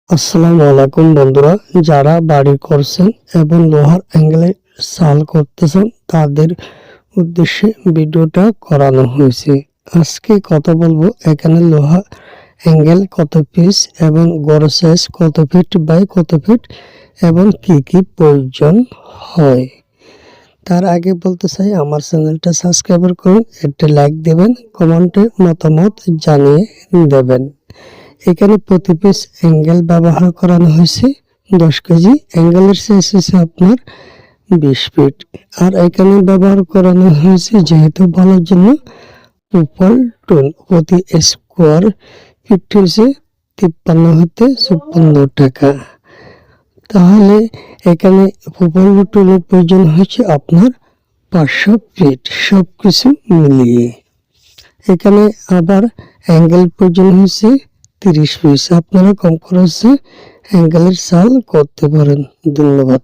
আসসালামু আলাইকুম বন্ধুরা, যারা বাড়ি করছেন এবং লোহার অ্যাঙ্গেলে চাল করতেছেন তাদের উদ্দেশ্যে ভিডিওটা করানো হয়েছে। আজকে কথা বলবো এখানে লোহা অ্যাঙ্গেল কত পিস এবং গড় সাইজ কত ফিট বাই কত ফিট এবং কি কি প্রয়োজন হয়। তার আগে বলতে চাই আমার চ্যানেলটা সাবস্ক্রাইব করুন, একটা লাইক দেবেন, কমেন্টে মতামত জানিয়ে দেবেন। এখানে প্রতি পিস অ্যাঙ্গেল ব্যবহার করানো হয়েছে 10 কেজি। অ্যাঙ্গেলের সাইজ হচ্ছে আপনার 20 ফিট। আর এখানে ব্যবহার করানো হয়েছে যেহেতু বলার জন্য প্রোপাল টুল। প্রতি স্কোয়ার ফিট হচ্ছে 53 হতে 54 টাকা। তাহলে এখানে প্রোপাল টুলের প্রয়োজন হচ্ছে আপনার 500 ফিট সব কিছু মিলিয়ে। এখানে আবার অ্যাঙ্গেল প্রয়োজন হয়েছে 30 পিস। আপনারা কম খরচে অ্যাঙ্গেলের চাল করতে পারেন। ধন্যবাদ।